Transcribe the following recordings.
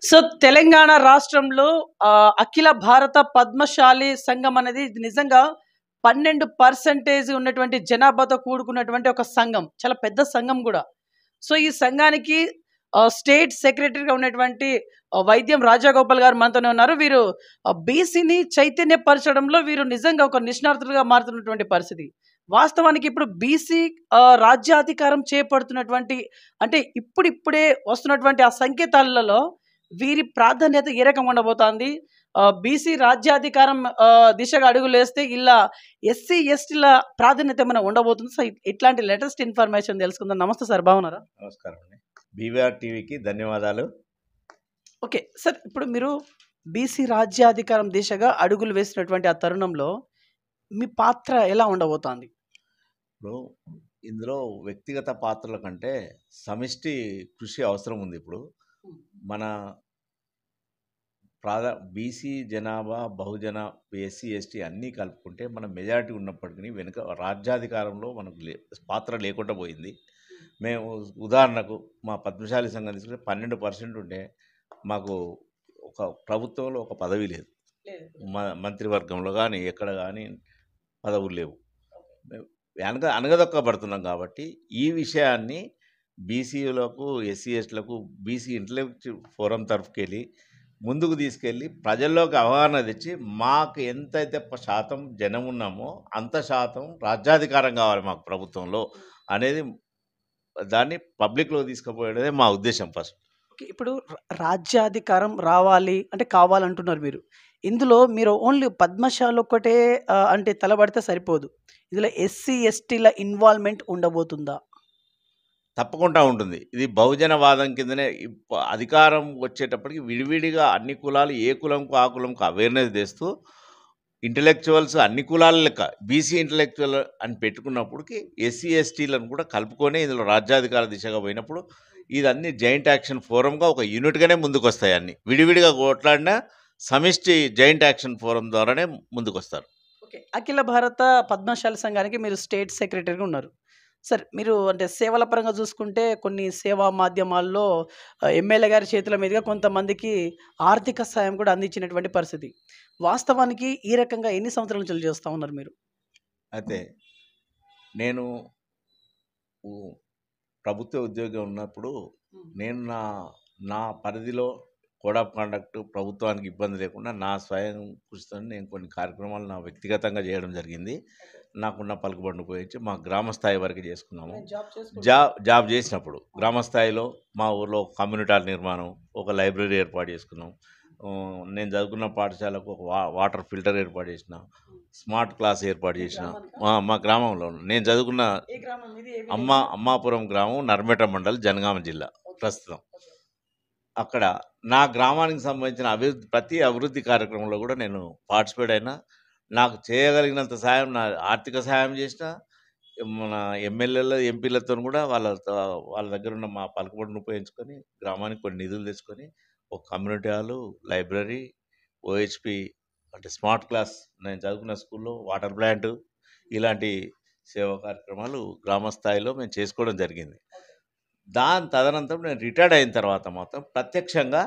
So Telangana రాష్ట్రంలో అఖిల భారత పద్మశాలి సంఘం అనేది ఇది నిజంగా 12% ఉన్నటువంటి జనాభాతో కూడుకున్నటువంటి ఒక సంఘం. చాలా పెద్ద సంఘం గూడా. సో ఈ సంఘానికి స్టేట్ సెక్రటరీగా ఉన్నటువంటి వైద్యం రాజగోపాల్ గారు మనతోనే ఉన్నారు. వీరు బీసీని చైతన్యపరచడంలో వీరు నిజంగా ఒక నిష్ణాతులుగా మారుతున్నటువంటి పరిస్థితి. వాస్తవానికి ఇప్పుడు బీసీ రాజ్యాధికారం చేపడుతున్నటువంటి అంటే ఇప్పుడిప్పుడే వస్తున్నటువంటి ఆ సంకేతాలలో వీరి ప్రాధాన్యత ఏ రకంగా ఉండబోతోంది? బీసీ రాజ్యాధికారం దిశగా అడుగులేస్తే ఇలా ఎస్సీ, ఎస్టీల ప్రాధాన్యత ఏమైనా ఉండబోతుంది? సో ఇట్లాంటి లేటెస్ట్ ఇన్ఫర్మేషన్ తెలుసుకుందాం. నమస్తే సార్, బాగున్నారా? నమస్కారం అండి. బీవీఆర్ టీవీకి ధన్యవాదాలు. ఓకే సార్, ఇప్పుడు మీరు బీసీ రాజ్యాధికారం దిశగా అడుగులు వేసినటువంటి ఆ తరుణంలో మీ పాత్ర ఎలా ఉండబోతోంది? ఇప్పుడు ఇందులో వ్యక్తిగత పాత్రల కంటే సమిష్టి కృషి అవసరం ఉంది. ఇప్పుడు మన బీసీ జనాభా, బహుజన, ఎస్సీ, ఎస్టీ అన్నీ కలుపుకుంటే మన మెజారిటీ ఉన్నప్పటికీ వెనుక రాజ్యాధికారంలో మనకు పాత్ర లేకుండా పోయింది. మేము ఉదాహరణకు మా పద్మశాలి సంఘం తీసుకుంటే 12% ఉంటే మాకు ఒక ప్రభుత్వంలో ఒక పదవి లేదు, మంత్రివర్గంలో కానీ ఎక్కడ కానీ పదవులు లేవు. అనగదొక్కబడుతున్నాం. కాబట్టి ఈ విషయాన్ని బీసీలకు, ఎస్సీ, ఎస్టీలకు బీసీ ఇంటలెక్చువల్ ఫోరం తరఫుకి వెళ్ళి ముందుకు తీసుకెళ్ళి ప్రజల్లోకి అవగాహన తెచ్చి మాకు ఎంతైతే శాతం జనం ఉన్నామో అంత శాతం రాజ్యాధికారం కావాలి మాకు ప్రభుత్వంలో అనేది దాన్ని పబ్లిక్లో తీసుకుపోయేదే మా ఉద్దేశం ఫస్ట్. ఇప్పుడు రాజ్యాధికారం రావాలి అంటే కావాలంటున్నారు మీరు. ఇందులో మీరు ఓన్లీ పద్మశాలి ఒక్కటే అంటే తలబడితే సరిపోదు. ఇందులో ఎస్సీ, ఎస్టీల ఇన్వాల్వ్మెంట్ ఉండబోతుందా? తప్పకుండా ఉంటుంది. ఇది బహుజనవాదం కిందనే అధికారం వచ్చేటప్పటికి విడివిడిగా అన్ని కులాలు ఏ కులంకు ఆ కులంకు అవేర్నెస్ తెస్తూ ఇంటలెక్చువల్స్ అన్ని కులాల లెక్క బీసీ ఇంటలెక్చువల్ అని పెట్టుకున్నప్పటికి ఎస్సీ, ఎస్టీలను కూడా కలుపుకొని ఇందులో రాజ్యాధికార దిశగా పోయినప్పుడు ఇదన్నీ జాయింట్ యాక్షన్ ఫోరంగా ఒక యూనిట్గానే ముందుకు వస్తాయి. అన్ని విడివిడిగా కొట్లాడినా సమిష్టి జాయింట్ యాక్షన్ ఫోరం ద్వారానే ముందుకు వస్తారు. ఓకే, అఖిల భారత పద్మశాలి సంఘానికి మీరు స్టేట్ సెక్రటరీగా ఉన్నారు. సార్, మీరు అంటే సేవల పరంగా చూసుకుంటే కొన్ని సేవా మాధ్యమాల్లో ఎమ్మెల్యే గారి చేతుల మీదుగా కొంతమందికి ఆర్థిక సాయం కూడా అందించినటువంటి పరిస్థితి. వాస్తవానికి ఈ రకంగా ఎన్ని సంవత్సరాల నుంచి చేస్తూ ఉన్నారు మీరు? అయితే నేను ప్రభుత్వ ఉద్యోగం ఉన్నప్పుడు నేను నా పరిధిలో కోడ్ ఆఫ్ కండక్ట్ ప్రభుత్వానికి ఇబ్బంది లేకుండా నా స్వయం కృషితో నేను కొన్ని కార్యక్రమాలు నా వ్యక్తిగతంగా చేయడం జరిగింది. నాకున్న పలుకుబడిని ఉపయోగించి మా గ్రామ స్థాయి వరకు చేసుకున్నాము. జాబ్ చేసినప్పుడు గ్రామ స్థాయిలో మా ఊర్లో కమ్యూనిటీ హాల్ నిర్మాణం, ఒక లైబ్రరీ ఏర్పాటు చేసుకున్నాం. నేను చదువుకున్న పాఠశాలకు ఒక వాటర్ ఫిల్టర్ ఏర్పాటు చేసిన, స్మార్ట్ క్లాస్ ఏర్పాటు చేసిన మా గ్రామంలో. నేను చదువుకున్న అమ్మాపురం గ్రామం, నర్మేట మండల్, జనగామ జిల్లా ప్రస్తుతం. అక్కడ నా గ్రామానికి సంబంధించిన ప్రతి అభివృద్ధి కార్యక్రమంలో కూడా నేను పార్టిసిపేట్ అయినా. నాకు చేయగలిగినంత సాయం, నా ఆర్థిక సహాయం చేసిన, మన ఎమ్మెల్యేల, ఎంపీలతో కూడా వాళ్ళ దగ్గర ఉన్న మా పలుకుబడిని ఉపయోగించుకొని గ్రామానికి కొన్ని నిధులు తెచ్చుకొని ఒక కమ్యూనిటీ హాలు, లైబ్రరీ, ఓహెచ్పి అంటే స్మార్ట్ క్లాస్, నేను చదువుకున్న స్కూల్లో వాటర్ ప్లాంటు, ఇలాంటి సేవా కార్యక్రమాలు గ్రామ స్థాయిలో మేము చేసుకోవడం జరిగింది. తదనంతరం నేను రిటైర్డ్ అయిన తర్వాత మాత్రం ప్రత్యక్షంగా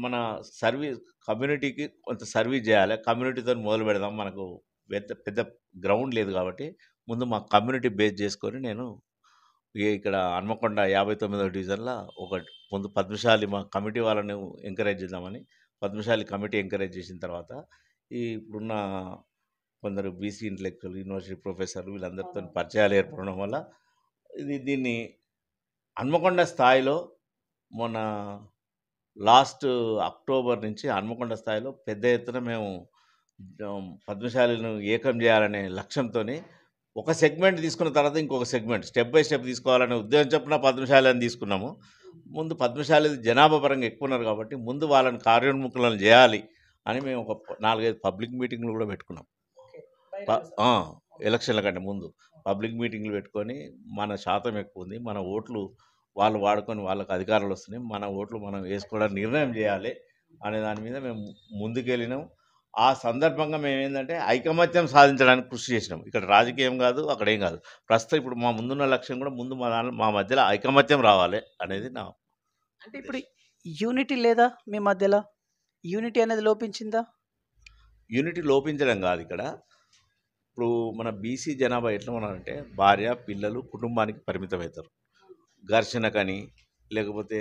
మన సర్వీస్ కమ్యూనిటీకి కొంత సర్వీస్ చేయాలి, కమ్యూనిటీతో మొదలు పెడదాం. మనకు పెద్ద గ్రౌండ్ లేదు కాబట్టి ముందు మా కమ్యూనిటీ బేస్ చేసుకొని నేను ఇక్కడ హన్మకొండ 59వ డివిజన్లో ముందు పద్మశాలి మా కమిటీ వాళ్ళని ఎంకరేజ్ చేద్దామని పద్మశాలి కమిటీ ఎంకరేజ్ చేసిన తర్వాత ఇప్పుడున్న కొందరు బీసీ ఇంటలెక్చువల్, యూనివర్సిటీ ప్రొఫెసర్లు వీళ్ళందరితో పరిచయాలు ఏర్పడడం వల్ల దీన్ని హన్మకొండ స్థాయిలో మొన్న లాస్ట్ అక్టోబర్ నుంచి హన్మకొండ స్థాయిలో పెద్ద ఎత్తున మేము పద్మశాలిను ఏకం చేయాలనే లక్ష్యంతో ఒక సెగ్మెంట్ తీసుకున్న తర్వాత ఇంకొక సెగ్మెంట్ స్టెప్ బై స్టెప్ తీసుకోవాలనే ఉద్దేశం చొప్పున పద్మశాలి అని తీసుకున్నాము. ముందు పద్మశాలి జనాభా పరంగా ఎక్కువ ఉన్నారు కాబట్టి ముందు వాళ్ళని కార్యోన్ముఖులను చేయాలి అని మేము ఒక 4-5 పబ్లిక్ మీటింగ్లు కూడా పెట్టుకున్నాం. ఎలక్షన్ల కంటే ముందు పబ్లిక్ మీటింగ్లు పెట్టుకొని మన శాతం ఎక్కువ ఉంది, మన ఓట్లు వాళ్ళు వాడుకొని వాళ్ళకి అధికారాలు వస్తున్నాయి, మన ఓట్లు మనం వేసుకోవడానికి నిర్ణయం చేయాలి అనే దాని మీద మేము ముందుకెళ్ళినాం. ఆ సందర్భంగా మేము ఏంటంటే ఐకమత్యం సాధించడానికి కృషి చేసినాం. ఇక్కడ రాజకీయం కాదు, అక్కడ ఏం కాదు. ప్రస్తుతం ఇప్పుడు మా ముందున్న లక్ష్యం కూడా మా మధ్యలో ఐకమత్యం రావాలి అనేది నా అంటే ఇప్పుడు యూనిటీ లేదా మీ మధ్యలో? యూనిటీ అనేది లోపించిందా? యూనిటీ లోపించడం కాదు ఇక్కడ. ఇప్పుడు మన బీసీ జనాభా ఎట్లా ఉన్నారంటే భార్య, పిల్లలు, కుటుంబానికి పరిమితమవుతారు. ఘర్షణ కానీ, లేకపోతే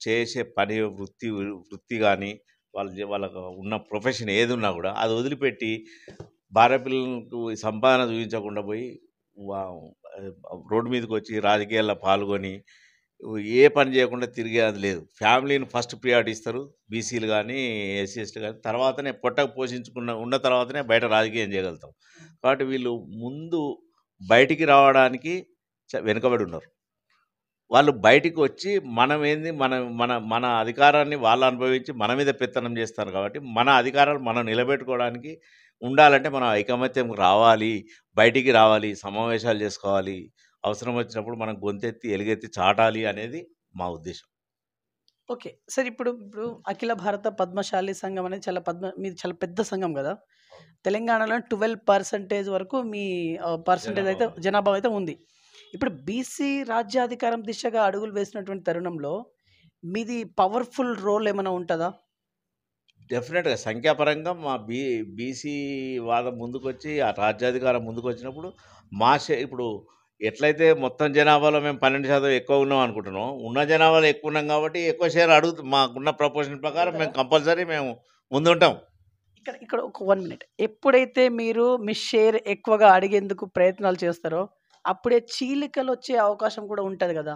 చేసే పని వృత్తి కానీ, వాళ్ళకు ఉన్న ప్రొఫెషన్ ఏది ఉన్నా కూడా అది వదిలిపెట్టి భార్య పిల్లలకు సంపాదన చూపించకుండా పోయి వా- రోడ్డు మీదకి వచ్చి రాజకీయాల్లో పాల్గొని ఏ పని చేయకుండా తిరిగేది లేదు. ఫ్యామిలీని ఫస్ట్ ప్రియారిటీ ఇస్తారు బీసీలు కానీ, ఎస్సీ ఎస్టీ కానీ. తర్వాతనే పొట్టకు ఉన్న తర్వాతనే బయట రాజకీయం చేయగలుగుతాం. కాబట్టి వీళ్ళు ముందు బయటికి రావడానికి వెనుకబడి ఉన్నారు. వాళ్ళు బయటికి వచ్చి మనం ఏంది మన మన మన అధికారాన్ని వాళ్ళు అనుభవించి మన మీద పెత్తనం చేస్తారు. కాబట్టి మన అధికారాలు మనం నిలబెట్టుకోవడానికి ఉండాలంటే మనం ఐకమత్యం రావాలి, బయటికి రావాలి, సమావేశాలు చేసుకోవాలి, అవసరం వచ్చినప్పుడు మనం గొంతెత్తి ఎలుగెత్తి చాటాలి అనేది మా ఉద్దేశం. ఓకే. సరే ఇప్పుడు ఇప్పుడు అఖిల భారత పద్మశాలి సంఘం అనేది మీది చాలా పెద్ద సంఘం కదా! తెలంగాణలో 12% వరకు మీ పర్సెంటేజ్ అయితే జనాభా అయితే ఉంది. ఇప్పుడు బీసీ రాజ్యాధికారం దిశగా అడుగులు వేసినటువంటి తరుణంలో మీది పవర్‌ఫుల్ రోల్ ఏమైనా ఉంటదా? డెఫినెట్‌గా సంఖ్యాపరంగా మా బీసీ వాదం ముందుకొచ్చి, ఆ రాజ్యాధికారం ముందుకొచ్చినప్పుడు ఇప్పుడు ఎట్లయితే మొత్తం జనాభాలో మేము 12% ఎక్కువ ఉన్నాం అనుకుంటున్నాం. ఉన్న జనాభాలో ఎక్కువ ఉన్నాం కాబట్టి ఎక్కువ షేర్ మాకున్న ప్రపోర్షన్ ప్రకారం మేము కంపల్సరీ మేము ముందుంటాం. ఇక్కడ ఇక్కడ ఒక 1 మినిట్. ఎప్పుడైతే మీరు మీ షేర్ ఎక్కువగా అడిగేందుకు ప్రయత్నాలు చేస్తారో, అప్పుడే చీలికలొచ్చే అవకాశం కూడా ఉంటది గదా!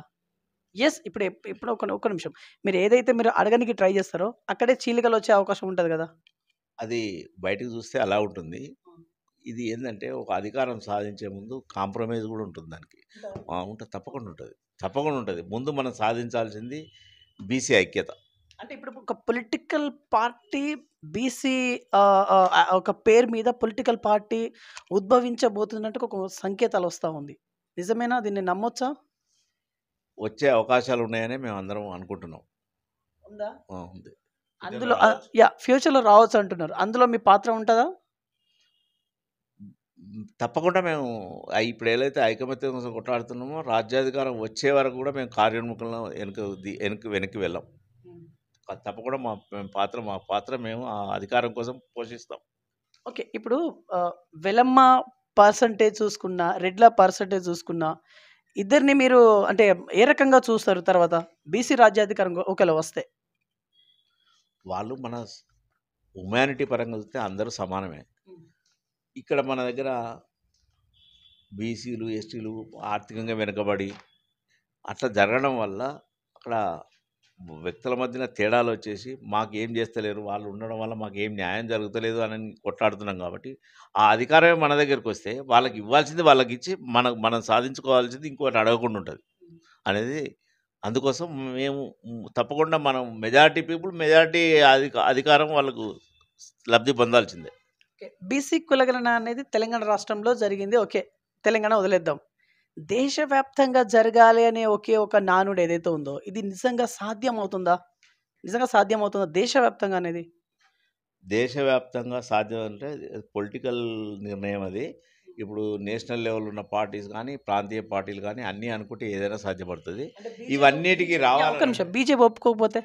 యెస్. ఇప్పుడు ఒక్క నిమిషం. మీరు ఏదైతే మీరు అడగనికి ట్రై చేస్తారో, అక్కడే చీలికలొచ్చే అవకాశం ఉంటది గదా! అది బయటకు చూస్తే అలా ఉంటుంది. ఇది ఏందంటే ఒక అధికారం సాధించే ముందు కాంప్రమైజ్ కూడా ఉంటుంది దానికి. ఉంటది. తప్పకుండా ఉంటది. తప్పకుండా ఉంటది. ముందు మనం సాధించాల్సింది బీసీ ఐక్యత. అంటే ఇప్పుడు ఒక పొలిటికల్ పార్టీ బీసీ ఒక పేరు మీద పొలిటికల్ పార్టీ ఉద్భవించబోతున్నట్టు ఒక సంకేతాలు వస్తా ఉంది. నిజమేనా? దీన్ని నమ్మొచ్చా? వచ్చే అవకాశాలు ఉన్నాయని మేము అందరం అనుకుంటున్నాం. ఉందా? ఉంది. అందులో ఫ్యూచర్‌లో రావచ్చు అంటున్నారు. అందులో మీ పాత్ర ఉంటదా? తప్పకుండా మేము ఇప్పుడు ఏదైతే ఐకమత్యం కోసం కొట్లాడుతున్నామో రాజ్యాధికారం వచ్చే వరకు కూడా మేము కార్యోన్ముఖంలో వెనక్కి వెళ్ళాం. తప్పకుండా మా పాత్ర మేము ఆ అధికారం కోసం పోషిస్తాం. ఓకే. ఇప్పుడు వెలమ్మ పర్సెంటేజ్ చూసుకున్నా, రెడ్ల పర్సెంటేజ్ చూసుకున్నా, ఇద్దరిని మీరు అంటే ఏ రకంగా చూస్తారు తర్వాత? బీసీ రాజ్యాధికారం ఒకవేళ వస్తే? వాళ్ళు మన హ్యుమానిటీ పరంగా చూస్తే అందరూ సమానమే. ఇక్కడ మన దగ్గర బీసీలు, ఎస్టీలు ఆర్థికంగా వెనుకబడి అట్లా జరగడం వల్ల అక్కడ వ్యక్తుల మధ్యన తేడాలు వచ్చేసి మాకేం చేస్తలేరు, వాళ్ళు ఉండడం వల్ల మాకేం న్యాయం జరుగుతలేదు అని కొట్లాడుతున్నాం. కాబట్టి ఆ అధికారమే మన దగ్గరికి వస్తే వాళ్ళకి ఇవ్వాల్సింది వాళ్ళకి ఇచ్చి మనం సాధించుకోవాల్సింది ఇంకోటి అడగకుండా ఉంటుంది అనేది. అందుకోసం మేము తప్పకుండా మనం మెజారిటీ అధికారం వాళ్ళకు లబ్ధి పొందాల్సిందే. బీసీ కులగణన అనేది తెలంగాణ రాష్ట్రంలో జరిగింది. ఓకే. తెలంగాణ వదిలేద్దాం. దేశవ్యాప్తంగా జరగాలి అనే ఒకే ఒక నానుడు ఏదైతే ఉందో, ఇది నిజంగా సాధ్యమవుతుందా? దేశవ్యాప్తంగా అనేది? దేశవ్యాప్తంగా సాధ్యం అంటే పొలిటికల్ నిర్ణయం అది. ఇప్పుడు నేషనల్ లెవెల్ ఉన్న పార్టీస్ కానీ, ప్రాంతీయ పార్టీలు కానీ అన్నీ అనుకుంటే ఏదైనా సాధ్యపడుతుంది. ఇవన్నిటికీ ఒక్క నిమిషం. బీజేపీ ఒప్పుకోకపోతే?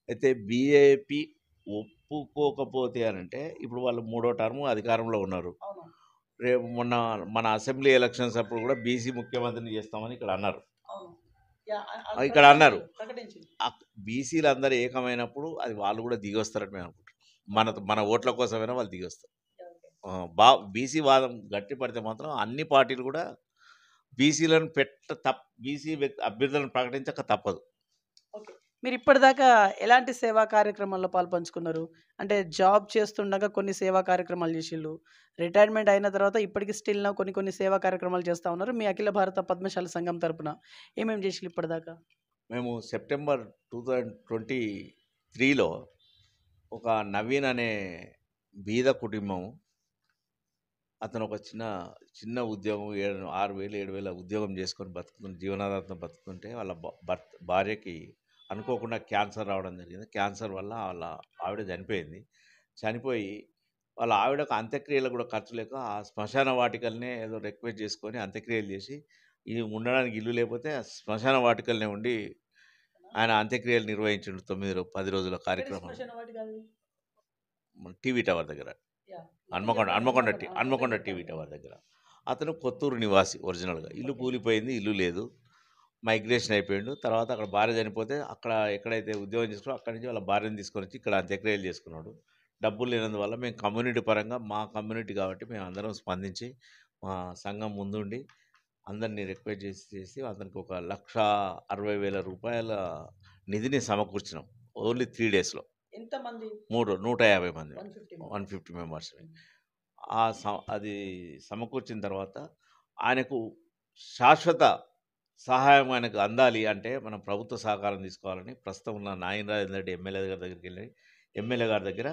అయితే బీజేపీ ఒప్పుకోకపోతే అనంటే ఇప్పుడు వాళ్ళు 3వ టర్మ్ అధికారంలో ఉన్నారు. రేపు మొన్న మన అసెంబ్లీ ఎలక్షన్స్ అప్పుడు కూడా బీసీ ముఖ్యమంత్రిని చేస్తామని ఇక్కడ అన్నారు. బీసీలు అందరూ ఏకమైనప్పుడు అది వాళ్ళు కూడా దిగొస్తారని మేము అనుకుంటున్నాం. మన ఓట్ల కోసమైనా వాళ్ళు దిగొస్తారు. బీసీ వాదం గట్టి పడితే మాత్రం అన్ని పార్టీలు కూడా బీసీలను బీసీ అభ్యర్థులను ప్రకటించక తప్పదు. మీరు ఇప్పటిదాకా ఎలాంటి సేవా కార్యక్రమాల్లో పాల్పంచుకున్నారు? అంటే జాబ్ చేస్తుండగా కొన్ని సేవా కార్యక్రమాలు చేసిళ్ళు. రిటైర్మెంట్ అయిన తర్వాత ఇప్పటికి స్టిల్ కొన్ని సేవా కార్యక్రమాలు చేస్తూ ఉన్నారు. మీ అఖిల భారత పద్మశాలి సంఘం తరపున ఏమేమి చేసిళ్ళు ఇప్పటిదాకా? మేము సెప్టెంబర్ 2023లో ఒక నవీన్ అనే బీద కుటుంబం, అతను ఒక చిన్న ఉద్యోగం 6,000 7,000 ఉద్యోగం చేసుకొని జీవనాధారం బతుకుతుంటే వాళ్ళ భార్యకి అనుకోకుండా క్యాన్సర్ రావడం జరిగింది. క్యాన్సర్ వల్ల వాళ్ళ ఆవిడ చనిపోయి వాళ్ళ ఆవిడకు అంత్యక్రియలు కూడా ఖర్చు లేక ఆ శ్మశాన వాటికల్నే ఏదో రిక్వెస్ట్ చేసుకొని అంత్యక్రియలు చేసి ఉండడానికి ఇల్లు లేకపోతే శ్మశాన వాటికల్నే ఉండి ఆయన అంత్యక్రియలు నిర్వహించిండు 10 రోజుల కార్యక్రమం టీవీ టవర్ దగ్గర, హన్మకొండ టీవీ టవర్ దగ్గర. అతను కొత్తూరు నివాసి ఒరిజినల్గా. ఇల్లు కూలిపోయింది, ఇల్లు లేదు, మైగ్రేషన్ అయిపోయిండు. తర్వాత అక్కడ భార్య చనిపోతే అక్కడ ఎక్కడైతే ఉద్యోగం చేసుకున్నాడో అక్కడి నుంచి వాళ్ళ భార్యను తీసుకొని వచ్చి ఇక్కడ అంత్యక్రియలు చేసుకున్నాడు. డబ్బులు లేనందువల్ల మేము కమ్యూనిటీ పరంగా, మా కమ్యూనిటీ కాబట్టి మేము అందరం స్పందించి మా సంఘం ముందుండి అందరినీ రిక్వెస్ట్ చేసి అతనికి ఒక 1,60,000 రూపాయల నిధిని సమకూర్చినాం ఓన్లీ 3 డేస్లో. ఎంతమంది? 150 మంది, 150 150 మెంబర్స్. అది సమకూర్చిన తర్వాత ఆయనకు శాశ్వత సహాయం ఆయనకు అందాలి అంటే మనం ప్రభుత్వ సహకారం తీసుకోవాలని ప్రస్తుతం ఉన్న నాయన రాజేందర్ రెడ్డి ఎమ్మెల్యే గారి దగ్గరికి వెళ్ళి ఎమ్మెల్యే గారి దగ్గర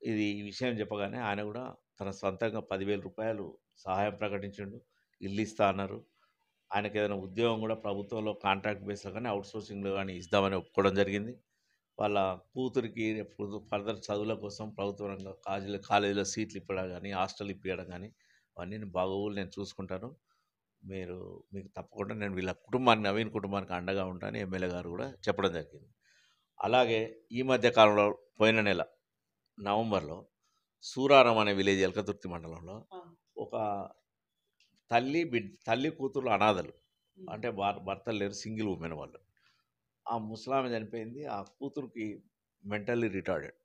ఈ విషయం చెప్పగానే ఆయన కూడా తన సొంతంగా 10,000 రూపాయలు సహాయం ప్రకటించిండు. ఇల్లు ఇస్తా అన్నారు. ఆయనకు ఏదైనా ఉద్యోగం కూడా ప్రభుత్వంలో కాంట్రాక్ట్ బేస్లో కానీ అవుట్సోర్సింగ్లో కానీ ఇద్దామని ఒప్పుకోవడం జరిగింది. వాళ్ళ కూతురికి ఫర్దర్ చదువుల కోసం ప్రభుత్వ రంగ కాలేజీలో సీట్లు ఇప్పడం కానీ, హాస్టల్ ఇప్పించడం కానీ అవన్నీ బాగోగులు నేను చూసుకుంటాను, మీకు తప్పకుండా నేను వీళ్ళ కుటుంబానికి, నవీన్ కుటుంబానికి అండగా ఉంటానని ఎమ్మెల్యే గారు కూడా చెప్పడం జరిగింది. అలాగే ఈ మధ్య కాలంలో పోయిన నెల నవంబర్లో సూరారం అనే విలేజ్ ఎలకతుర్తి మండలంలో ఒక తల్లి కూతురు అనాథలు, అంటే భర్తలు లేరు, సింగిల్ ఉమెన్ వాళ్ళు. ఆ ముసలామె చనిపోయింది. ఆ కూతురుకి mentally retarded,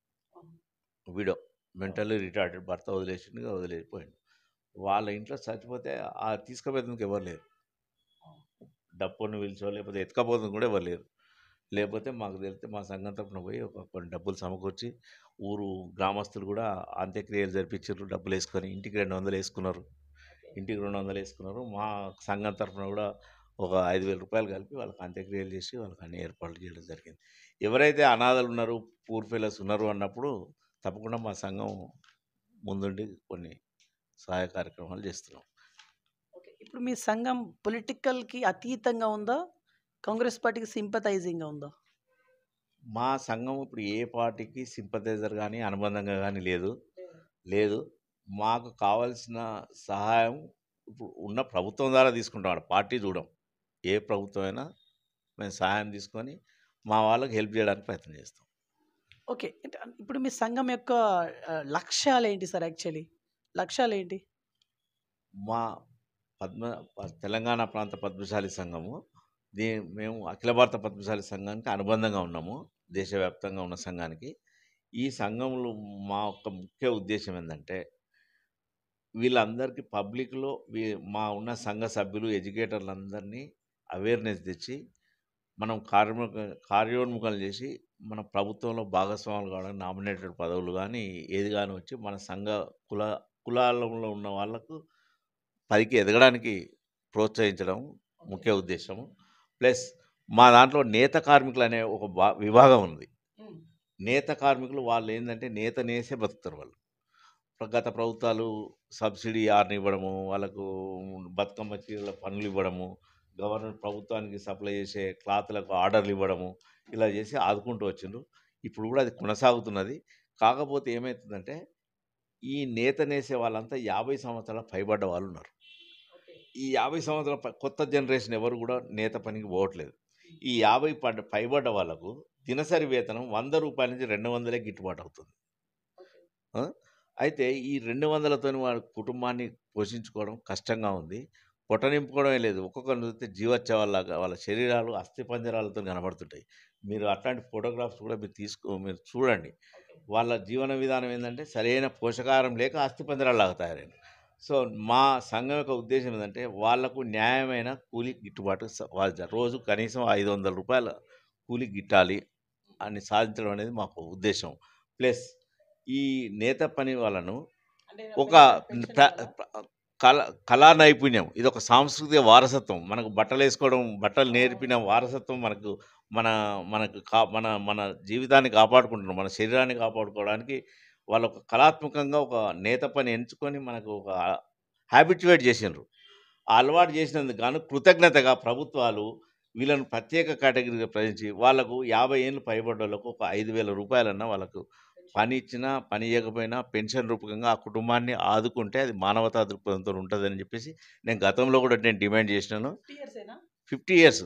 widow, mentally retarded, భర్త వదిలేసిపోయింది. వాళ్ళ ఇంట్లో చచ్చిపోతే ఆ తీసుకుపోయేందుకు ఎవరు లేరు. డబ్బును పిలిచో లేకపోతే ఎత్తుకపోతుంది కూడా ఎవరు లేరు. లేకపోతే మాకు తెలిస్తే మా సంఘం తరపున పోయి కొన్ని డబ్బులు సమకూర్చి ఊరు గ్రామస్తులు కూడా అంత్యక్రియలు జరిపించారు. డబ్బులు వేసుకొని ఇంటికి 200 వేసుకున్నారు. మా సంఘం తరఫున కూడా ఒక 5,000 రూపాయలు కలిపి వాళ్ళకి అంత్యక్రియలు చేసి వాళ్ళకి అన్ని ఏర్పాట్లు చేయడం జరిగింది. ఎవరైతే అనాథలు ఉన్నారు, పూర్ ఫెలోస్ ఉన్నారు అన్నప్పుడు తప్పకుండా మా సంఘం ముందుండి కొన్ని సహాయ కార్యక్రమాలు చేస్తున్నాం. ఓకే, ఇప్పుడు మీ సంఘం పొలిటికల్కి అతీతంగా ఉందా, కాంగ్రెస్ పార్టీకి సింపథైజింగ్గా ఉందా? మా సంఘం ఇప్పుడు ఏ పార్టీకి సింపథైజర్ కానీ అనుబంధంగా కానీ లేదు. మాకు కావాల్సిన సహాయం ఇప్పుడు ఉన్న ప్రభుత్వం ద్వారా తీసుకుంటాం, పార్టీ చూడం. ఏ ప్రభుత్వం అయినా మేము సహాయం తీసుకొని మా వాళ్ళకి హెల్ప్ చేయడానికి ప్రయత్నం చేస్తాం. ఓకే, ఇప్పుడు మీ సంఘం యొక్క లక్ష్యాలు ఏంటి సార్? యాక్చువల్లీ లక్ష్యాలు ఏంటి? మా తెలంగాణ ప్రాంత పద్మశాలి సంఘము మేము అఖిల భారత పద్మశాలి సంఘానికి అనుబంధంగా ఉన్నాము, దేశవ్యాప్తంగా ఉన్న సంఘానికి. ఈ సంఘంలో మా యొక్క ముఖ్య ఉద్దేశం ఏంటంటే వీళ్ళందరికీ పబ్లిక్లో మా ఉన్న సంఘ సభ్యులు, ఎడ్యుకేటర్లందరినీ అవేర్నెస్ తెచ్చి మనం కార్యోన్ముఖాలు చేసి మన ప్రభుత్వంలో భాగస్వాములు కావడానికి నామినేటెడ్ పదవులు కానీ ఏది కానీ వచ్చి మన సంఘ కులాలలో ఉన్న వాళ్ళకు పైకి ఎదగడానికి ప్రోత్సహించడం ముఖ్య ఉద్దేశము. ప్లస్ మా దాంట్లో నేత కార్మికులు అనే ఒక విభాగం ఉంది. నేత కార్మికులు వాళ్ళు ఏంటంటే నేత నేసే బతుకుతారు. వాళ్ళు గత ప్రభుత్వాలు సబ్సిడీ ఆర్ని ఇవ్వడము, వాళ్ళకు బతుకమ్మ చీరల పనులు ఇవ్వడము, గవర్నమెంట్ ప్రభుత్వానికి సప్లై చేసే క్లాత్లకు ఆర్డర్లు ఇవ్వడము, ఇలా చేసి ఆదుకుంటూ వచ్చిండ్రు. ఇప్పుడు కూడా అది కొనసాగుతున్నది. కాకపోతే ఏమవుతుందంటే ఈ నేత నేసే వాళ్ళంతా 50 సంవత్సరాల పైబడ్డ వాళ్ళు ఉన్నారు. ఈ 50 సంవత్సరాల కొత్త జనరేషన్ ఎవరు కూడా నేత పనికి పోవట్లేదు. ఈ 50 పైబడ్డ వాళ్ళకు దినసరి వేతనం 100 రూపాయల నుంచి 200 గిట్టుబాటు అవుతుంది. అయితే ఈ 200లతో వాళ్ళ కుటుంబాన్ని పోషించుకోవడం కష్టంగా ఉంది. పొట్ట నింపుకోవడమే లేదు, ఒక్కొక్కరిని చూస్తే జీవోత్సవాల్లాగా వాళ్ళ శరీరాలు అస్థిపంజరాలతో కనబడుతుంటాయి. మీరు అట్లాంటి ఫోటోగ్రాఫ్స్ కూడా మీరు చూడండి. వాళ్ళ జీవన విధానం ఏంటంటే సరైన పోషకాహారం లేక అస్థిపంజరాల్లాగా తయారైన. సో మా సంఘం యొక్క ఉద్దేశం ఏంటంటే వాళ్లకు న్యాయమైన కూలీ గిట్టుబాటు రోజు కనీసం 500 రూపాయల కూలీ గిట్టాలి అని సాధించడం అనేది మాకు ఉద్దేశం. ప్లస్ ఈ నేత పని వాళ్ళను ఒక కళా నైపుణ్యం, ఇది ఒక సాంస్కృతిక వారసత్వం. మనకు బట్టలు వేసుకోవడం, బట్టలు నేర్పిన వారసత్వం మనకు మన జీవితాన్ని కాపాడుకుంటున్నాం, మన శరీరాన్ని కాపాడుకోవడానికి వాళ్ళు ఒక కళాత్మకంగా ఒక నేత పని ఎంచుకొని మనకు ఒక హ్యాబిట్యుయేట్ చేసినారు. ఆ అలవాటు చేసినందుకు గాను కృతజ్ఞతగా ప్రభుత్వాలు వీళ్ళను ప్రత్యేక కేటగిరీగా ప్రకటించి వాళ్ళకు 50 ఏళ్ళు పైబడ్డోళ్ళకు ఒక 5,000 రూపాయలన్నా వాళ్ళకు పని ఇచ్చినా పని ఇవ్వకపోయినా పెన్షన్ రూపకంగా ఆ కుటుంబాన్ని ఆదుకుంటే అది మానవతా దృక్పథంతో ఉంటుందని చెప్పేసి నేను గతంలో కూడా డిమాండ్ చేసినాను. 50 ఇయర్స్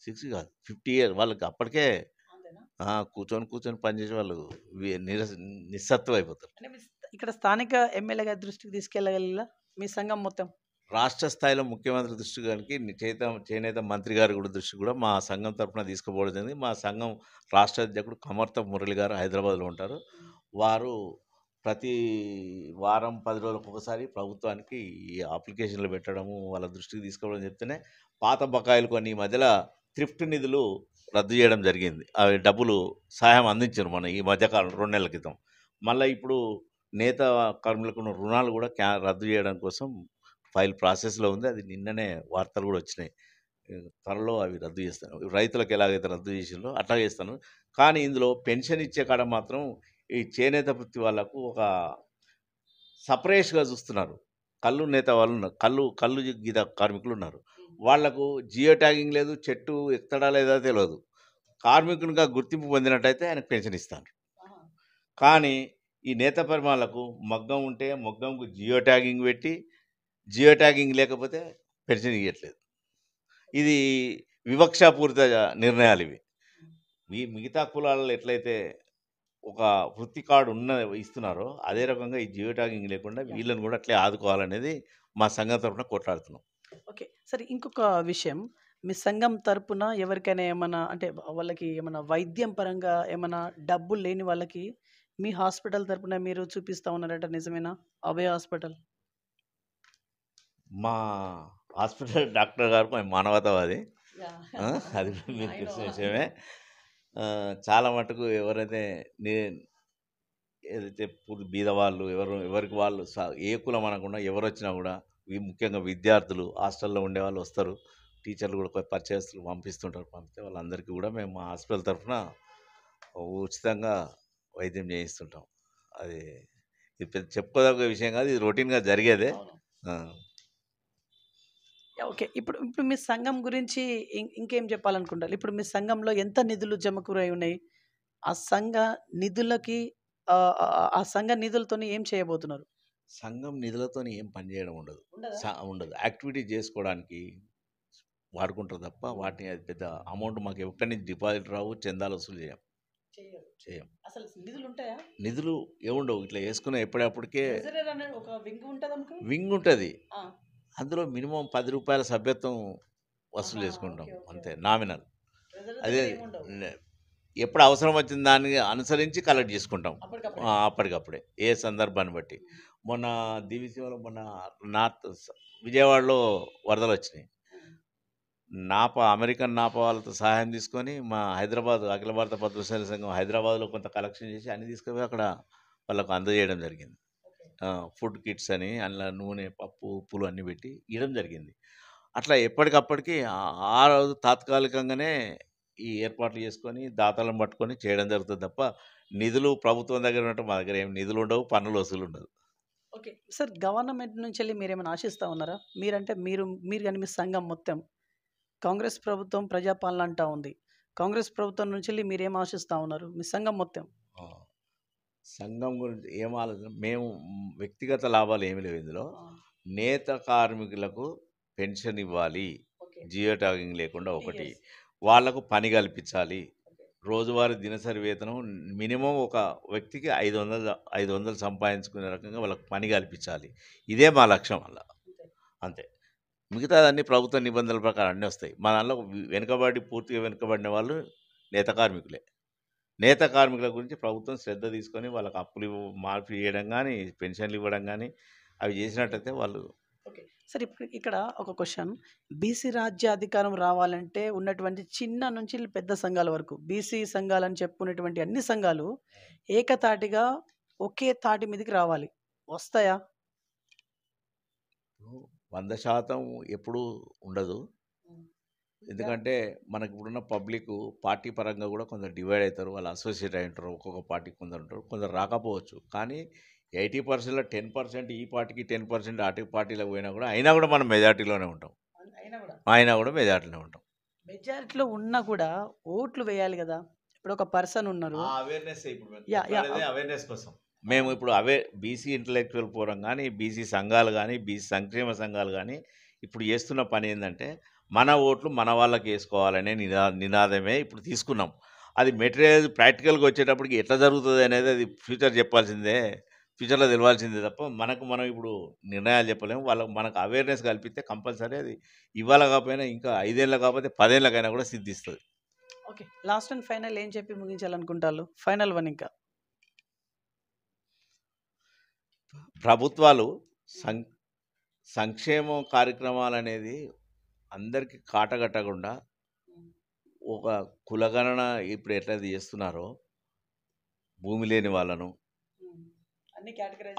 60 కాదు 50 ఇయర్ వాళ్ళకి అప్పటికే అంతేనా? కూర్చొని పనిచేసే వాళ్ళు నిస్సత్వం అయిపోతారు. అంటే ఇక్కడ స్థానిక ఎమ్మెల్యే గారి దృష్టికి తీసుకెళ్ళగలిగా మీ సంఘం మొత్తం? రాష్ట్ర స్థాయిలో ముఖ్యమంత్రి దృష్టి గారికి చేనేత మంత్రి గారి కూడా దృష్టి కూడా మా సంఘం తరఫున తీసుకుపోవడం జరిగింది. మా సంఘం రాష్ట్ర అధ్యక్షుడు కమర్త మురళి గారు హైదరాబాద్లో ఉంటారు. వారు ప్రతి వారం 10 రోజులకు ఒకసారి ప్రభుత్వానికి ఈ అప్లికేషన్లు పెట్టడము వాళ్ళ దృష్టికి తీసుకోవడం చెప్తేనే పాత బకాయిలు కొన్ని ఈ మధ్యలో థ్రిఫ్ట్ నిధులు రద్దు చేయడం జరిగింది. అవి డబ్బులు సహాయం అందించారు మన ఈ మధ్యకాలం 2 నెలల క్రితం. మళ్ళీ ఇప్పుడు నేత కార్మికులకు ఉన్న రుణాలు కూడా రద్దు చేయడం కోసం ఫైల్ ప్రాసెస్లో ఉంది. అది నిన్ననే వార్తలు కూడా వచ్చినాయి. త్వరలో అవి రద్దు చేస్తాను. రైతులకు ఎలాగైతే రద్దు చేసిందో అట్లా చేస్తాను. కానీ ఇందులో పెన్షన్ ఇచ్చే కాడ మాత్రం ఈ చేనేత వృత్తి వాళ్ళకు ఒక సపరేట్గా చూస్తున్నారు. కళ్ళు నేత వాళ్ళు ఉన్నారు, కళ్ళు గీత కార్మికులు ఉన్నారు. వాళ్లకు జియో ట్యాగింగ్ లేదు, చెట్టు ఎత్తడా లేదా తెలియదు. కార్మికునిగా గుర్తింపు పొందినట్టయితే ఆయనకు పెన్షన్ ఇస్తారు. కానీ ఈ నేత పరిమాణాలకు మగ్గం ఉంటే మగ్గంకు జియో ట్యాగింగ్ పెట్టి, జియో ట్యాగింగ్ లేకపోతే పెన్షన్ ఇవ్వట్లేదు. ఇది వివక్షాపూరిత నిర్ణయాలు ఇవి. మిగతా కులాలలో ఎట్లయితే ఒక వృత్తి కార్డు ఇస్తున్నారో అదే రకంగా ఈ జియో ట్యాగింగ్ లేకుండా వీళ్ళని కూడా అట్లే ఆదుకోవాలనేది మా సంఘం తరఫున కొట్లాడుతున్నాం. ఓకే. సరే, ఇంకొక విషయం, మీ సంఘం తరపున ఎవరికైనా ఏమన్నా అంటే వాళ్ళకి ఏమన్నా వైద్యం పరంగా ఏమన్నా డబ్బులు లేని వాళ్ళకి మీ హాస్పిటల్ తరపున మీరు చూపిస్తా ఉన్నారట, నిజమేనా? అభయ హాస్పిటల్. మా హాస్పిటల్ డాక్టర్ గారు మానవతావాది, అది మీకు తెలిసిన విషయమే. చాలా మటుకు ఎవరైతే ఏదైతే బీదవాళ్ళు ఎవరికి వాళ్ళు ఏ కులం అనకుండా ఎవరు వచ్చినా కూడా ముఖ్యంగా విద్యార్థులు హాస్టల్లో ఉండేవాళ్ళు వస్తారు. టీచర్లు కూడా పరిచయస్తులు పంపిస్తుంటారు. పంపితే వాళ్ళందరికీ కూడా మేము మా హాస్పిటల్ తరఫున ఉచితంగా వైద్యం చేయిస్తుంటాం. అది ఇది పెద్ద చెప్పుకోదగ్గ విషయం కాదు, ఇది రొటీన్గా జరిగేదే. ఓకే. ఇప్పుడు ఇప్పుడు మీ సంఘం గురించి ఇంకేం చెప్పాలనుకుంటారు? ఇప్పుడు మీ సంఘంలో ఎంత నిధులు జమకూరై ఉన్నాయి? ఆ సంఘ నిధులకి ఆ సంఘ నిధులతోని ఏం చేయబోతున్నారు? సంఘం నిధులతో ఏం పని చేయడం ఉండదు. యాక్టివిటీ చేసుకోవడానికి వాడుకుంటారు తప్ప వాటిని అది పెద్ద అమౌంట్ మాకు ఎక్కడి నుంచి డిపాజిట్ రావు, చందాలు వసూలు చేయం. అసలు నిధులు ఉంటాయా? నిధులు ఏముండవు. ఇట్లా వేసుకున్న ఎప్పటికే ఒక వింగ్ ఉంటుంది. అందులో మినిమం 10 రూపాయల సభ్యత్వం వసూలు చేసుకుంటాం, అంతే, నామినల్. అదే ఎప్పుడు అవసరం వచ్చిన దాన్ని అనుసరించి కలెక్ట్ చేసుకుంటాం అప్పటికప్పుడే ఏ సందర్భాన్ని బట్టి. మొన్న దివిసీమలో నార్త్ విజయవాడలో వరదలు వచ్చినాయి. అమెరికన్ నాపా వాళ్ళతో సహాయం తీసుకొని మా హైదరాబాద్ అఖిల భారత పద్మశాలి సంఘం హైదరాబాద్లో కొంత కలెక్షన్ చేసి అన్ని తీసుకుపోయి అక్కడ వాళ్ళకు అందజేయడం జరిగింది. ఫుడ్ కిట్స్ అని అందులో నూనె, పప్పు, ఉప్పులు అన్నీ పెట్టి ఇవ్వడం జరిగింది. అట్లా ఎప్పటికప్పటికి ఆ రోజు తాత్కాలికంగానే ఈ ఏర్పాట్లు చేసుకొని దాతలను పట్టుకొని చేయడం జరుగుతుంది తప్ప నిధులు ప్రభుత్వం దగ్గర ఉన్నట్టు మా దగ్గర ఏం నిధులు ఉండవు, పన్నులు వసూలు ఉండదు. ఓకే సార్, గవర్నమెంట్ నుంచి వెళ్ళి మీరేమైనా ఆశిస్తూ ఉన్నారా? మీరంటే మీరు కానీ మీ సంఘం మొత్తం, కాంగ్రెస్ ప్రభుత్వం ప్రజాపాలన అంటా ఉంది, కాంగ్రెస్ ప్రభుత్వం నుంచి వెళ్ళి మీరేం ఆశిస్తూ ఉన్నారు మీ సంఘం మొత్తం? సంఘం గురించి ఏం ఆలోచన, మేము వ్యక్తిగత లాభాలు ఏమి లేవు ఇందులో. నేత కార్మికులకు పెన్షన్ ఇవ్వాలి, జియో ట్యాగింగ్ లేకుండా, ఒకటి వాళ్లకు పని కల్పించాలి. రోజువారీ దినసరి వేతనం మినిమం ఒక వ్యక్తికి 500 సంపాదించుకునే రకంగా వాళ్ళకు పని కల్పించాలి. ఇదే మా లక్ష్యం. వల్ల అంతే. మిగతాదన్నీ ప్రభుత్వ నిబంధనల ప్రకారం అన్నీ వస్తాయి. మా దానిలో పూర్తిగా వెనుకబడిన వాళ్ళు నేత కార్మికులే. నేత కార్మికుల గురించి ప్రభుత్వం శ్రద్ధ తీసుకొని వాళ్ళకి అప్పులు మార్పు చేయడం కానీ, పెన్షన్లు ఇవ్వడం కానీ అవి చేసినట్టయితే వాళ్ళు. ఓకే సార్, ఇప్పుడు ఇక్కడ ఒక క్వశ్చన్, బీసీ రాజ్యాధికారం రావాలంటే ఉన్నటువంటి చిన్న నుంచి పెద్ద సంఘాల వరకు బీసీ సంఘాలని చెప్పుకునేటువంటి అన్ని సంఘాలు ఏకతాటిగా ఒకే తాటి మీదకి రావాలి, వస్తాయా? 100% ఎప్పుడూ ఉండదు. ఎందుకంటే మనకి ఇప్పుడున్న పబ్లిక్ పార్టీ పరంగా కూడా కొందరు డివైడ్ అవుతారు, వాళ్ళు అసోసియేట్ అయి ఉంటారు. ఒక్కొక్క పార్టీకి కొందరు ఉంటారు, కొందరు రాకపోవచ్చు. కానీ 80%లో 10% ఈ పార్టీకి, 10% అటు పార్టీలకు పోయినా కూడా అయినా కూడా మనం మెజార్టీలోనే ఉంటాం. అయినా కూడా మెజార్టీలో ఉంటాం. మెజారిటీలో ఉన్నా కూడా ఓట్లు వేయాలి కదా. ఇప్పుడు ఒక పర్సన్ ఉన్నారు, అవేర్నెస్. ఇప్పుడు అవేర్నెస్ కోసం మేము ఇప్పుడు బీసీ ఇంటలెక్చువల్ ఫోరం కానీ, బీసీ సంఘాలు కానీ, బీసీ సంక్షేమ సంఘాలు కానీ ఇప్పుడు చేస్తున్న పని ఏంటంటే మన ఓట్లు మన వాళ్ళకి వేసుకోవాలనే నినాదమే ఇప్పుడు తీసుకున్నాం. అది మెటీరియల్ ప్రాక్టికల్‌గా వచ్చేటప్పటికి ఎట్లా జరుగుతుంది అనేది అది ఫ్యూచర్ చెప్పాల్సిందే. ఫ్యూచర్‌లో తెలవాల్సిందే తప్ప మనం ఇప్పుడు నిర్ణయాలు చెప్పలేము. వాళ్ళకి మనకు అవేర్‌నెస్ కల్పిస్తే కంపల్సరీ అది ఇవాళ కాకపోయినా ఇంకా 5 ఏళ్ళు కాకపోతే 10 ఏళ్ళకైనా కూడా సిద్ధిస్తది. ఓకే. లాస్ట్ అండ్ ఫైనల్ ఏం చెప్పి ముగించాలనుకుంటారు? ఫైనల్ వన్ ఇంకా. ప్రభుత్వాలు సం సంక్షేమ కార్యక్రమాలనేది అందరికి కాటగట్టకుండా ఒక కులగణన ఇప్పుడు ఎట్లా చేస్తున్నారో భూమి లేని వాళ్ళను అన్ని కేటగరైజ్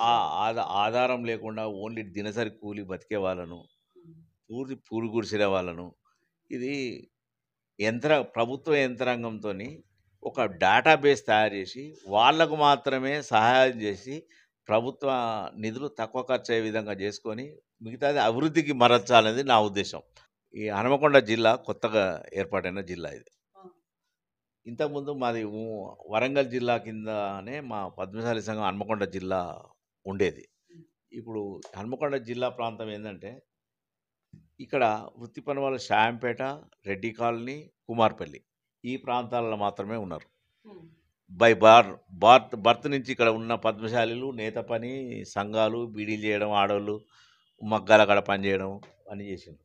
ఆధారం లేకుండా ఓన్లీ దినసరి కూలి బతికే వాళ్ళను పూర్తి పూరు గుడిసిన వాళ్ళను ఇది ప్రభుత్వ యంత్రాంగంతో ఒక డేటాబేస్ తయారు చేసి వాళ్లకు మాత్రమే సహాయం చేసి ప్రభుత్వ నిధులు తక్కువ ఖర్చు అయ్యే విధంగా చేసుకొని మిగతాది అభివృద్ధికి మరల్చాలనేది నా ఉద్దేశం. ఈ హనుమకొండ జిల్లా కొత్తగా ఏర్పాటైన జిల్లా ఇది. ఇంతకుముందు మాది వరంగల్ జిల్లా కిందనే మా పద్మశాలి సంఘం హన్మకొండ జిల్లా ఉండేది. ఇప్పుడు హన్మకొండ జిల్లా ప్రాంతం ఏంటంటే ఇక్కడ వృత్తి పని వాళ్ళు షాంపేట, రెడ్డి కాలనీ, కుమార్పల్లి ఈ ప్రాంతాలలో మాత్రమే ఉన్నారు. బై బర్త్ నుంచి ఇక్కడ ఉన్న పద్మశాలీలు నేత పని సంఘాలు బీడీలు చేయడం, ఆడవాళ్ళు మగ్గాల కాడ పని చేయడం అని చేసిండ్రు.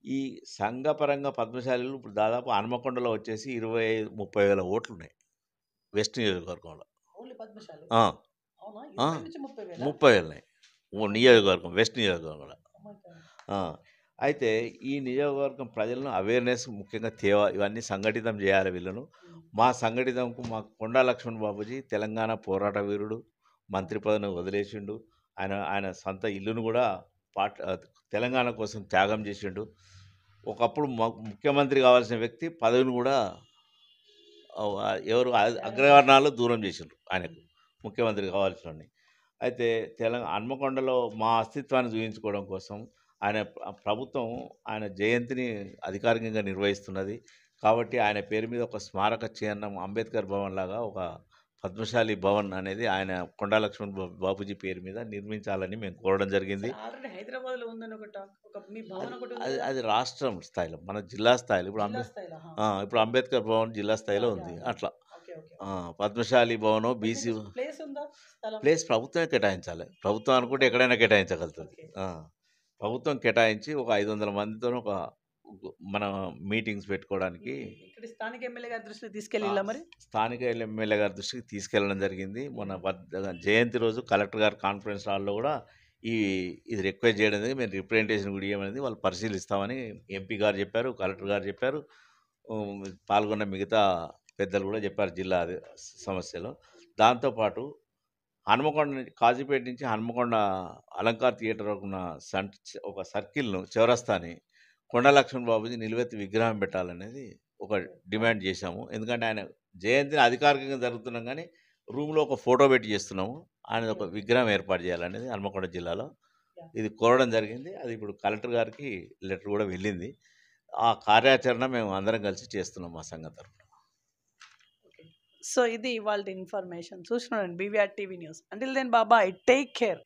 ఈ సంఘపరంగా పద్మశాలీలు ఇప్పుడు దాదాపు హన్మకొండలో వచ్చేసి 20-30 వేల ఓట్లు ఉన్నాయి వెస్ట్ నియోజకవర్గంలో. 30 వేలు ఉన్నాయి నియోజకవర్గం వెస్ట్ నియోజకవర్గంలో. అయితే ఈ నియోజకవర్గం ప్రజలను అవేర్నెస్ ముఖ్యంగా ఇవన్నీ సంఘటితం చేయాలి వీళ్ళను. మా సంఘటితంకు మా కొండా లక్ష్మణ్ బాబుజీ తెలంగాణ పోరాట వీరుడు, మంత్రి పదవిని వదిలేసిండు. ఆయన సొంత ఇల్లును కూడా తెలంగాణ కోసం త్యాగం చేసిండు. ఒకప్పుడు ముఖ్యమంత్రి కావాల్సిన వ్యక్తి పదవిని కూడా ఎవరు అగ్రవర్ణాలు దూరం చేసిండ్రు ఆయనకు ముఖ్యమంత్రి కావాల్సిన. అయితే హన్మకొండలో మా అస్తిత్వాన్ని చూపించుకోవడం కోసం ప్రభుత్వం ఆయన జయంతిని అధికారికంగా నిర్వహిస్తున్నది. కాబట్టి ఆయన పేరు మీద ఒక స్మారక చిహ్నం అంబేద్కర్ భవన్ లాగా ఒక పద్మశాలి భవన్ అనేది ఆయన కొండా లక్ష్మణ్ బాబుజీ పేరు మీద నిర్మించాలని మేము కోరడం జరిగింది. అది రాష్ట్రం స్థాయిలో, మన జిల్లా స్థాయిలో ఇప్పుడు అంబేద్కర్ భవన్ జిల్లా స్థాయిలో ఉంది. అట్లా పద్మశాలి భవన్ బీసీ ప్లేస్ ప్రభుత్వమే కేటాయించాలి. ప్రభుత్వం అనుకుంటే ఎక్కడైనా కేటాయించగలుగుతుంది. ప్రభుత్వం కేటాయించి ఒక 500 మందితో ఒక మన మీటింగ్స్ పెట్టుకోవడానికి స్థానిక ఎమ్మెల్యే గారి దృష్టికి తీసుకెళ్ళి మరి స్థానిక ఎమ్మెల్యే గారి దృష్టికి తీసుకెళ్ళడం జరిగింది. మన జయంతి రోజు కలెక్టర్ గారి కాన్ఫరెన్స్ హాల్లో కూడా ఇది రిక్వెస్ట్ చేయడం జరిగింది. మేము రిప్రజెంటేషన్ కూడా ఇవ్వమనేది వాళ్ళు పరిశీలిస్తామని ఎంపీ గారు చెప్పారు, కలెక్టర్ గారు చెప్పారు, పాల్గొన్న మిగతా పెద్దలు కూడా చెప్పారు జిల్లా సమస్యలో. దాంతోపాటు హన్మకొండ కాజీపేట నుంచి హన్మకొండ అలంకార్ థియేటర్ ఉన్న ఒక సర్కిల్ను చౌరస్తాని కొండా లక్ష్మణ్ బాబుజీ నిలువెత్తి విగ్రహం పెట్టాలనేది ఒక డిమాండ్ చేశాము. ఎందుకంటే ఆయన జయంతిని అధికారికంగా జరుగుతున్నాం కానీ రూమ్లో ఒక ఫోటో పెట్టి చేస్తున్నాము. ఆయన ఒక విగ్రహం ఏర్పాటు చేయాలనేది హన్మకొండ జిల్లాలో ఇది కోరడం జరిగింది. అది ఇప్పుడు కలెక్టర్ గారికి లెటర్ కూడా వెళ్ళింది. ఆ కార్యాచరణ మేము అందరం కలిసి చేస్తున్నాం మా సంఘం తరఫున. సో ఇది ఇవాళ ఇన్ఫర్మేషన్. చూస్తున్నాను BVR TV news. Until then బాబాయ్, టేక్ కేర్.